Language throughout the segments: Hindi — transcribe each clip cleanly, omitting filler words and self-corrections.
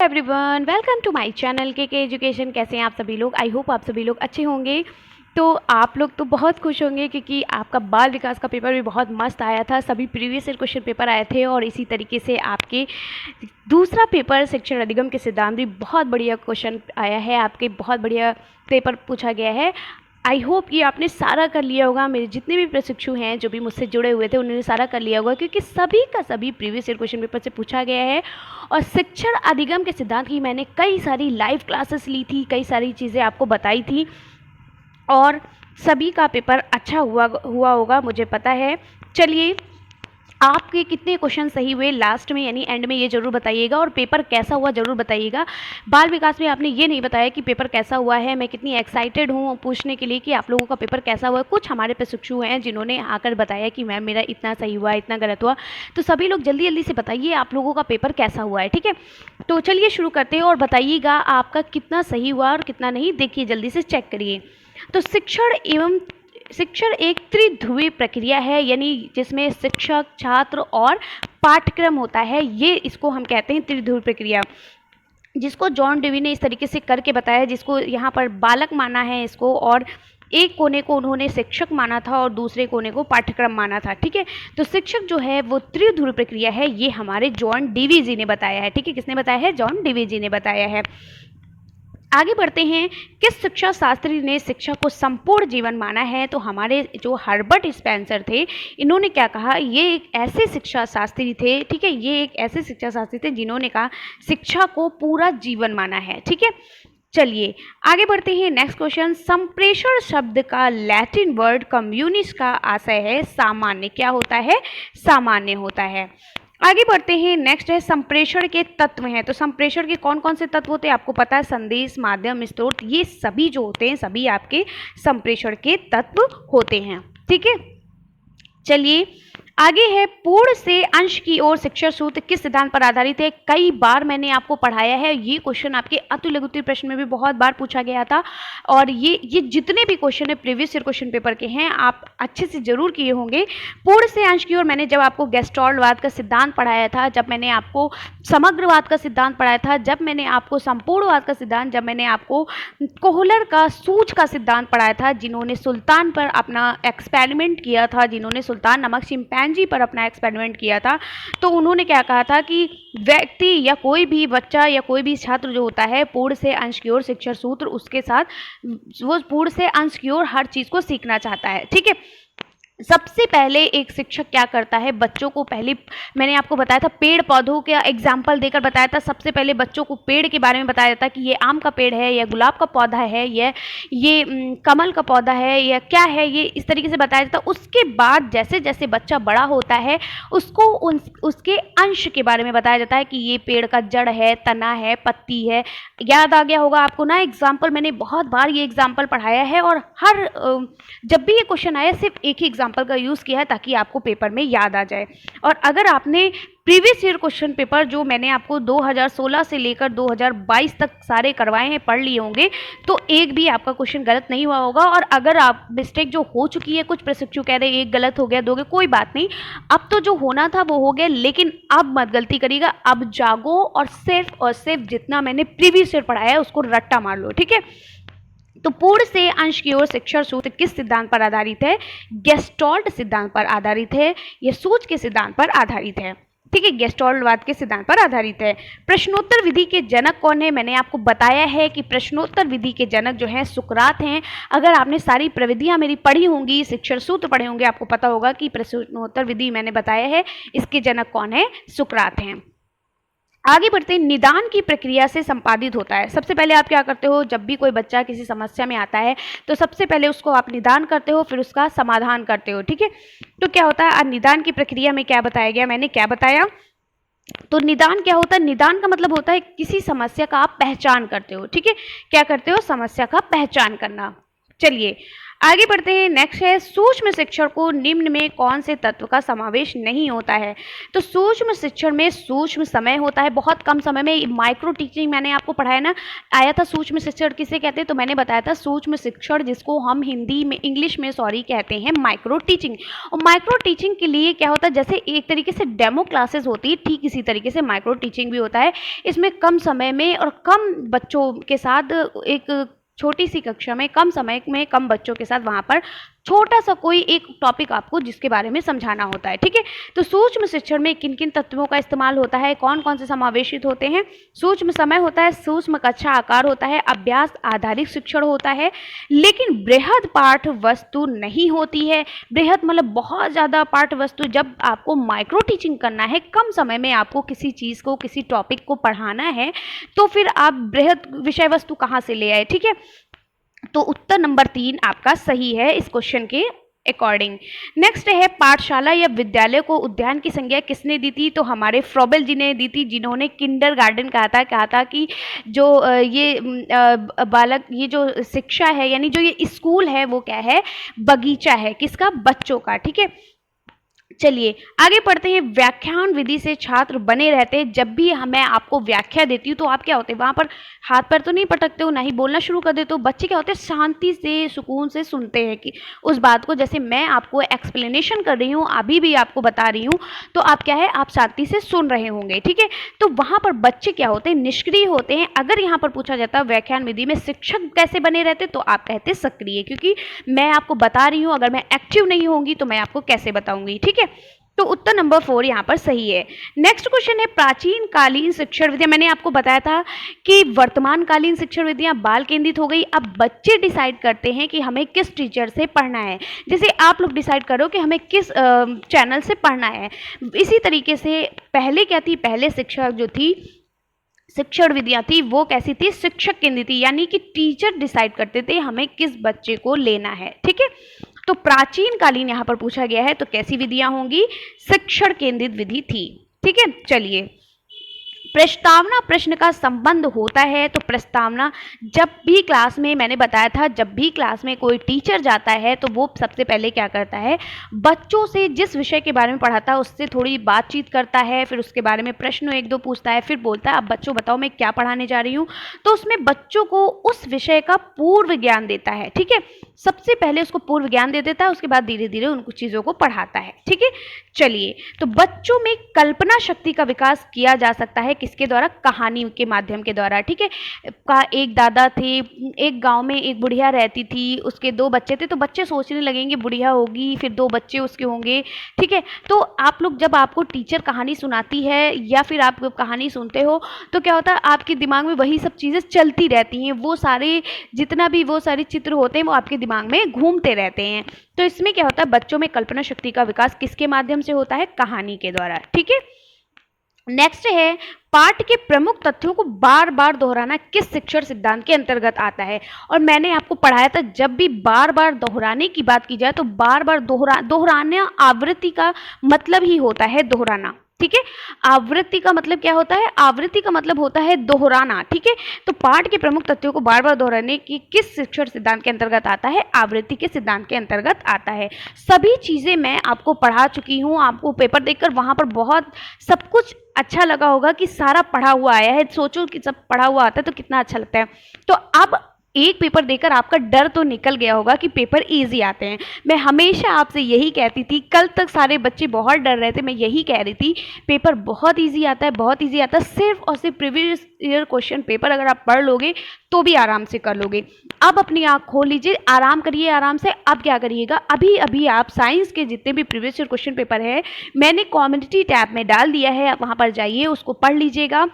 Everyone, welcome to my channel K education. कैसे हैं आप सभी लोग? आई होप आप सभी लोग अच्छे होंगे। तो आप लोग तो बहुत खुश होंगे क्योंकि आपका बाल विकास का पेपर भी बहुत मस्त आया था। सभी प्रीवियस ईयर क्वेश्चन पेपर आए थे और इसी तरीके से आपके दूसरा पेपर शिक्षण अधिगम के सिद्धांत भी बहुत बढ़िया क्वेश्चन आया है। आपके बहुत बढ़िया पेपर पूछा गया है। आई होप कि आपने सारा कर लिया होगा। मेरे जितने भी प्रशिक्षु हैं जो भी मुझसे जुड़े हुए थे उन्होंने सारा कर लिया होगा, क्योंकि सभी का सभी प्रीवियस ईयर क्वेश्चन पेपर से पूछा गया है। और शिक्षण अधिगम के सिद्धांत की मैंने कई सारी लाइव क्लासेस ली थी, कई सारी चीज़ें आपको बताई थी और सभी का पेपर अच्छा हुआ होगा, मुझे पता है। चलिए, आपके कितने क्वेश्चन सही हुए लास्ट में यानी एंड में ये जरूर बताइएगा, और पेपर कैसा हुआ जरूर बताइएगा। बाल विकास में आपने ये नहीं बताया कि पेपर कैसा हुआ है। मैं कितनी एक्साइटेड हूँ पूछने के लिए कि आप लोगों का पेपर कैसा हुआ है। कुछ हमारे प्रशिक्षु हैं जिन्होंने आकर बताया कि मैम मेरा इतना सही हुआ, इतना गलत हुआ। तो सभी लोग जल्दी जल्दी से बताइए आप लोगों का पेपर कैसा हुआ है, ठीक है। तो चलिए शुरू करते हैं और बताइएगा आपका कितना सही हुआ और कितना नहीं। देखिए, जल्दी से चेक करिए। तो शिक्षण एक त्रिध्रुवीय प्रक्रिया है, यानी जिसमें शिक्षक, छात्र और पाठ्यक्रम होता है। ये इसको हम कहते हैं त्रिध्रुवीय प्रक्रिया, जिसको जॉन डेवी ने इस तरीके से करके बताया, जिसको यहाँ पर बालक माना है इसको, और एक कोने को उन्होंने शिक्षक माना था और दूसरे कोने को पाठ्यक्रम माना था, ठीक है। तो शिक्षक जो है वो त्रिध्रुवीय प्रक्रिया है, ये हमारे जॉन डेवी जी ने बताया है, ठीक है। किसने बताया है? जॉन डेवी जी ने बताया है। आगे बढ़ते हैं। किस शिक्षा शास्त्री ने शिक्षा को संपूर्ण जीवन माना है? तो हमारे जो हर्बर्ट स्पेंसर थे, इन्होंने क्या कहा, ये एक ऐसे शिक्षा शास्त्री थे, ठीक है, ये एक ऐसे शिक्षा शास्त्री थे जिन्होंने कहा शिक्षा को पूरा जीवन माना है, ठीक है। चलिए आगे बढ़ते हैं। Next question. संप्रेषण शब्द का लैटिन वर्ड कम्युनिस का आशय है सामान्य। क्या होता है? सामान्य होता है। आगे बढ़ते हैं। नेक्स्ट है संप्रेषण के तत्व हैं। तो संप्रेषण के कौन कौन से तत्व होते हैं आपको पता है? संदेश, माध्यम, स्रोत, ये सभी जो होते हैं सभी आपके संप्रेषण के तत्व होते हैं, ठीक है। चलिए आगे है। पूर्ण से अंश की ओर शिक्षण सूत्र किस सिद्धांत पर आधारित है? कई बार मैंने आपको पढ़ाया है। ये क्वेश्चन आपके अति लघु प्रश्न में भी बहुत बार पूछा गया था, और ये जितने भी क्वेश्चन है प्रीवियस ईयर क्वेश्चन पेपर के हैं, आप अच्छे से जरूर किए होंगे। पूर्ण से अंश की ओर मैंने जब आपको गेस्टॉल्टवाद का सिद्धांत पढ़ाया था, जब मैंने आपको समग्रवाद का सिद्धांत पढ़ाया था, जब मैंने आपको संपूर्णवाद का सिद्धांत, जब मैंने आपको कोहलर का सूझ का सिद्धांत पढ़ाया था, जिन्होंने सुल्तान पर अपना एक्सपेरिमेंट किया था, जिन्होंने सुल्तान नामक चिंपैंजी पर अपना एक्सपेरिमेंट किया था, तो उन्होंने क्या कहा था कि व्यक्ति या कोई भी बच्चा या कोई भी छात्र जो होता है, पूर्ण से अंश की ओर शिक्षण सूत्र उसके साथ वो पूर्ण से अंश की ओर हर चीज को सीखना चाहता है, ठीक है। सबसे पहले एक शिक्षक क्या करता है, बच्चों को पहले मैंने आपको बताया था, पेड़ पौधों का एग्जाम्पल देकर बताया था। सबसे पहले बच्चों को पेड़ के बारे में बताया जाता है कि ये आम का पेड़ है, या गुलाब का पौधा है, ये कमल का पौधा है, या क्या है, ये इस तरीके से बताया जाता है। उसके बाद जैसे जैसे बच्चा बड़ा होता है उसको उसके अंश के बारे में बताया जाता है कि ये पेड़ का जड़ है, तना है, पत्ती है। याद आ गया होगा आपको ना एग्जाम्पल? मैंने बहुत बार ये एग्जाम्पल पढ़ाया है, और हर जब भी ये क्वेश्चन आया सिर्फ एक ही एग्जाम्पल का यूज किया है ताकि आपको पेपर में याद आ जाए। और अगर आपने प्रीवियस ईयर क्वेश्चन पेपर जो मैंने आपको 2016 से लेकर 2022 तक सारे करवाए हैं, पढ़ लिए होंगे, तो एक भी आपका क्वेश्चन गलत नहीं हुआ होगा। और अगर आप मिस्टेक जो हो चुकी है, कुछ प्रशिक्षु कह रहे एक गलत हो गया, दोगे, कोई बात नहीं, अब तो जो होना था वो हो गया, लेकिन अब मत गलती करिएगा। अब जागो और सिर्फ जितना मैंने प्रीवियस ईयर पढ़ाया है उसको रट्टा मार लो, ठीक है। तो पूर्ण से अंश की ओर शिक्षण सूत्र किस सिद्धांत पर आधारित है? गेस्टॉल्ट सिद्धांत पर आधारित है, यह सूझ के सिद्धांत पर आधारित है, ठीक है। गेस्टॉल्टवाद के सिद्धांत पर आधारित है। प्रश्नोत्तर विधि के जनक कौन है? मैंने आपको बताया है कि प्रश्नोत्तर विधि के जनक जो हैं सुकरात हैं। अगर आपने सारी प्रविधियां मेरी पढ़ी होंगी, शिक्षण सूत्र पढ़े होंगे, आपको पता होगा कि प्रश्नोत्तर विधि मैंने बताया है, इसके जनक कौन है? सुकरात हैं। आगे बढ़ते हैं। निदान की प्रक्रिया से संपादित होता है। सबसे पहले आप क्या करते हो, जब भी कोई बच्चा किसी समस्या में आता है तो सबसे पहले उसको आप निदान करते हो, फिर उसका समाधान करते हो, ठीक है। तो क्या होता है, निदान की प्रक्रिया में क्या बताया गया, मैंने क्या बताया? तो निदान क्या होता है? निदान का मतलब होता है किसी समस्या का आप पहचान करते हो, ठीक है। क्या करते हो? समस्या का पहचान करना। चलिए आगे बढ़ते हैं। नेक्स्ट है सूक्ष्म शिक्षण को निम्न में कौन से तत्व का समावेश नहीं होता है। तो सूक्ष्म शिक्षण में सूक्ष्म समय होता है, बहुत कम समय में। माइक्रो टीचिंग मैंने आपको पढ़ाया ना, आया था सूक्ष्म शिक्षण किसे कहते हैं, तो मैंने बताया था सूक्ष्म शिक्षण जिसको हम हिंदी में इंग्लिश में कहते हैं माइक्रो टीचिंग। और माइक्रो टीचिंग के लिए क्या होता है, जैसे एक तरीके से डेमो क्लासेस होती है, ठीक इसी तरीके से माइक्रो टीचिंग भी होता है। इसमें कम समय में और कम बच्चों के साथ, एक छोटी सी कक्षा में कम समय में कम बच्चों के साथ वहाँ पर छोटा सा कोई एक टॉपिक आपको जिसके बारे में समझाना होता है। ठीक है, तो सूक्ष्म शिक्षण में किन किन तत्वों का इस्तेमाल होता है, कौन कौन से समावेशित होते हैं। सूक्ष्म समय होता है, सूक्ष्म कक्षा आकार होता है, अभ्यास आधारित शिक्षण होता है, लेकिन बृहद पाठ वस्तु नहीं होती है। बृहद मतलब बहुत ज़्यादा पाठ वस्तु। जब आपको माइक्रो टीचिंग करना है, कम समय में आपको किसी चीज़ को, किसी टॉपिक को पढ़ाना है, तो फिर आप बृहद विषय वस्तु कहाँ से ले आए। ठीक है, तो उत्तर नंबर 3 आपका सही है इस क्वेश्चन के अकॉर्डिंग। नेक्स्ट है पाठशाला या विद्यालय को उद्यान की संज्ञा किसने दी थी, तो हमारे फ्रोबेल जी ने दी थी, जिन्होंने किंडर गार्डन कहा था कि जो ये बालक, ये जो शिक्षा है यानी जो ये स्कूल है वो क्या है, बगीचा है, किसका, बच्चों का। ठीक है, चलिए आगे पढ़ते हैं। व्याख्यान विधि से छात्र बने रहते हैं। जब भी मैं आपको व्याख्या देती हूँ तो आप क्या होते हैं, वहाँ पर हाथ पैर तो नहीं पटकते हो, ना ही बोलना शुरू कर देते हो। बच्चे क्या होते हैं, शांति से सुकून से सुनते हैं कि उस बात को, जैसे मैं आपको एक्सप्लेनेशन कर रही हूँ, अभी भी आपको बता रही हूँ, तो आप क्या है, आप शांति से सुन रहे होंगे। ठीक है, तो वहाँ पर बच्चे क्या होते हैं, निष्क्रिय होते हैं। अगर यहाँ पर पूछा जाता है व्याख्यान विधि में शिक्षक कैसे बने रहते, तो आप कहते सक्रिय, क्योंकि मैं आपको बता रही हूँ, अगर मैं एक्टिव नहीं होंगी तो मैं आपको कैसे बताऊंगी। ठीक है, तो उत्तर नंबर 4 यहाँ पर सही है। नेक्स्ट क्वेश्चन है प्राचीन कालीन शिक्षण विधियां। मैंने आपको बताया था कि वर्तमान कालीन शिक्षण विधियां बाल केंद्रित हो गई। अब बच्चे डिसाइड करते हैं कि हमें किस टीचर से पढ़ना है। जैसे आप लोग डिसाइड करो कि हमें किस चैनल से पढ़ना है। इसी तरीके से पहले क्या थी, पहले शिक्षा जो थी, शिक्षण विधियां थी, वो कैसी थी, शिक्षक केंद्रित थी, यानी कि टीचर डिसाइड करते थे हमें किस बच्चे को लेना है। ठीक है, तो प्राचीन कालीन यहाँ पर पूछा गया है, तो कैसी विधियां होंगी, शिक्षण केंद्रित विधि थी। ठीक है, चलिए प्रस्तावना प्रश्न का संबंध होता है। तो प्रस्तावना, जब भी क्लास में, मैंने बताया था, जब भी क्लास में कोई टीचर जाता है तो वो सबसे पहले क्या करता है, बच्चों से जिस विषय के बारे में पढ़ाता है उससे थोड़ी बातचीत करता है, फिर उसके बारे में प्रश्न एक दो पूछता है, फिर बोलता है अब बच्चों बताओ मैं क्या पढ़ाने जा रही हूँ। तो उसमें बच्चों को उस विषय का पूर्व ज्ञान देता है। ठीक है, सबसे पहले उसको पूर्व ज्ञान दे देता है, उसके बाद धीरे धीरे उन कुछ चीज़ों को पढ़ाता है। ठीक है, चलिए तो बच्चों में कल्पना शक्ति का विकास किया जा सकता है किसके द्वारा, कहानी के माध्यम के द्वारा। ठीक है, का एक दादा थे, एक गांव में एक बुढ़िया रहती थी, उसके 2 बच्चे थे, तो बच्चे सोचने लगेंगे बुढ़िया होगी, फिर 2 बच्चे उसके होंगे। ठीक है, तो आप लोग, जब आपको टीचर कहानी सुनाती है या फिर आप कहानी सुनते हो, तो क्या होता है, आपके दिमाग में वही सब चीज़ें चलती रहती हैं, वो सारे जितना भी वो सारे चित्र होते हैं वो आपके दिमाग में घूमते रहते हैं। तो इसमें क्या होता है, बच्चों में कल्पना शक्ति का विकास किसके माध्यम से होता है, कहानी के द्वारा। ठीक है, नेक्स्ट है पाठ के प्रमुख तथ्यों को बार बार दोहराना किस शिक्षण सिद्धांत के अंतर्गत आता है। और मैंने आपको पढ़ाया था, जब भी बार बार दोहराने की बात की जाए तो बार बार दोहराना आवृत्ति का मतलब ही होता है दोहराना। ठीक है, आवृत्ति का मतलब क्या होता है, आवृत्ति का मतलब होता है दोहराना। ठीक है, तो पाठ के प्रमुख तथ्यों को बार बार दोहराने की किस शिक्षण सिद्धांत के अंतर्गत आता है, आवृत्ति के सिद्धांत के अंतर्गत आता है। सभी चीज़ें मैं आपको पढ़ा चुकी हूँ, आपको पेपर देखकर वहाँ पर बहुत सब कुछ अच्छा लगा होगा कि सारा पढ़ा हुआ आया है। सोचो कि सब पढ़ा हुआ आता है तो कितना अच्छा लगता है। तो अब एक पेपर देकर आपका डर तो निकल गया होगा कि पेपर इजी आते हैं। मैं हमेशा आपसे यही कहती थी, कल तक सारे बच्चे बहुत डर रहे थे, मैं यही कह रही थी पेपर बहुत इजी आता है, बहुत इजी आता है। सिर्फ और सिर्फ प्रीवियस ईयर क्वेश्चन पेपर अगर आप पढ़ लोगे तो भी आराम से कर लोगे। अब अपनी आँख खोल लीजिए, आराम करिए आराम से। अब क्या करिएगा, अभी अभी आप साइंस के जितने भी प्रीवियस ईयर क्वेश्चन पेपर है मैंने कम्युनिटी टैब में डाल दिया है, आप वहाँ पर जाइए, उसको पढ़ लीजिएगा।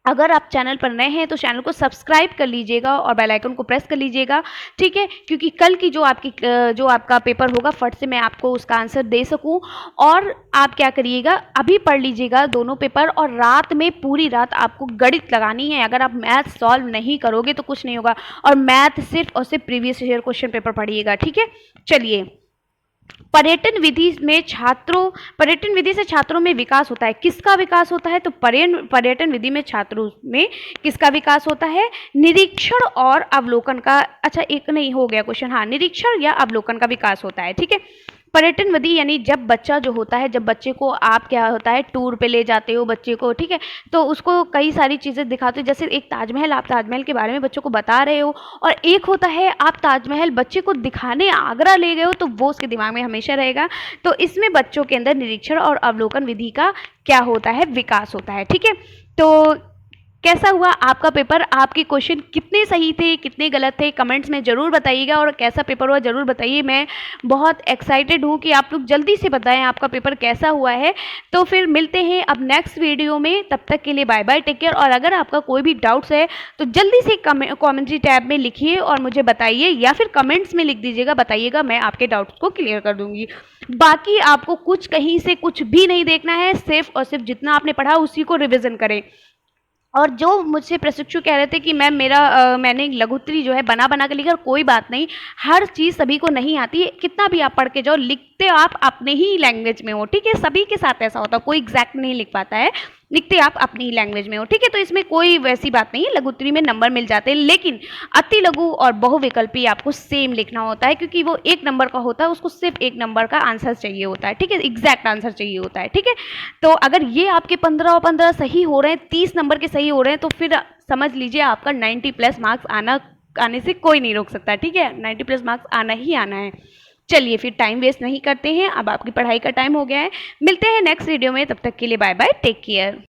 अगर आप चैनल पर नए हैं तो चैनल को सब्सक्राइब कर लीजिएगा और बेल आइकन को प्रेस कर लीजिएगा। ठीक है, क्योंकि कल की जो आपका पेपर होगा फट से मैं आपको उसका आंसर दे सकूं। और आप क्या करिएगा, अभी पढ़ लीजिएगा दोनों पेपर, और रात में पूरी रात आपको गणित लगानी है। अगर आप मैथ सॉल्व नहीं करोगे तो कुछ नहीं होगा, और मैथ सिर्फ और सिर्फ प्रीवियस ईयर क्वेश्चन पेपर पढ़िएगा। ठीक है, चलिए पर्यटन विधि से छात्रों में विकास होता है। किसका विकास होता है? तो पर्यटन विधि में छात्रों में किसका विकास होता है? निरीक्षण और अवलोकन का। अच्छा, एक नहीं हो गया क्वेश्चन, हाँ, निरीक्षण या अवलोकन का विकास होता है। ठीक है, पर्यटन विधि यानी जब बच्चा जो होता है, जब बच्चे को आप क्या होता है टूर पे ले जाते हो बच्चे को, ठीक है, तो उसको कई सारी चीज़ें दिखाते हो। जैसे एक ताजमहल, आप ताजमहल के बारे में बच्चों को बता रहे हो, और एक होता है आप ताजमहल बच्चे को दिखाने आगरा ले गए हो, तो वो उसके दिमाग में हमेशा रहेगा। तो इसमें बच्चों के अंदर निरीक्षण और अवलोकन विधि का क्या होता है? विकास होता है। ठीक है, तो कैसा हुआ आपका पेपर? आपके क्वेश्चन कितने सही थे, कितने गलत थे, कमेंट्स में ज़रूर बताइएगा, और कैसा पेपर हुआ ज़रूर बताइए। मैं बहुत एक्साइटेड हूँ कि आप लोग जल्दी से बताएं आपका पेपर कैसा हुआ है। तो फिर मिलते हैं अब नेक्स्ट वीडियो में, तब तक के लिए बाय बाय, टेक केयर। और अगर आपका कोई भी डाउट्स है तो जल्दी से कमेंट्री टैब में लिखिए और मुझे बताइए, या फिर कमेंट्स में लिख दीजिएगा, बताइएगा, मैं आपके डाउट्स को क्लियर कर दूँगी। बाकी आपको कुछ कहीं से कुछ भी नहीं देखना है, सिर्फ और सिर्फ जितना आपने पढ़ा उसी को रिविज़न करें। और जो मुझसे प्रशिक्षु कह रहे थे कि मैम मैंने लघुत्री जो है बना बना के लिखा, कोई बात नहीं, हर चीज़ सभी को नहीं आती है। कितना भी आप पढ़ के जाओ, लिखते आप अपने ही लैंग्वेज में हो। ठीक है, सभी के साथ ऐसा होता है, कोई एग्जैक्ट नहीं लिख पाता है, लिखते आप अपनी ही लैंग्वेज में हो। ठीक है, तो इसमें कोई वैसी बात नहीं है, लघुत्री में नंबर मिल जाते हैं, लेकिन अति लघु और बहुविकल्पी आपको सेम लिखना होता है, क्योंकि वो 1 नंबर का होता है, उसको सिर्फ 1 नंबर का आंसर चाहिए होता है। ठीक है, एग्जैक्ट आंसर चाहिए होता है। ठीक है, तो अगर ये आपके 15 और 15 सही हो रहे हैं, 30 नंबर के सही हो रहे हैं, तो फिर समझ लीजिए आपका 90+ मार्क्स आने से कोई नहीं रोक सकता। ठीक है, 90+ मार्क्स आना ही आना है। चलिए फिर टाइम वेस्ट नहीं करते हैं, अब आपकी पढ़ाई का टाइम हो गया है। मिलते हैं नेक्स्ट वीडियो में, तब तक के लिए बाय बाय, टेक केयर।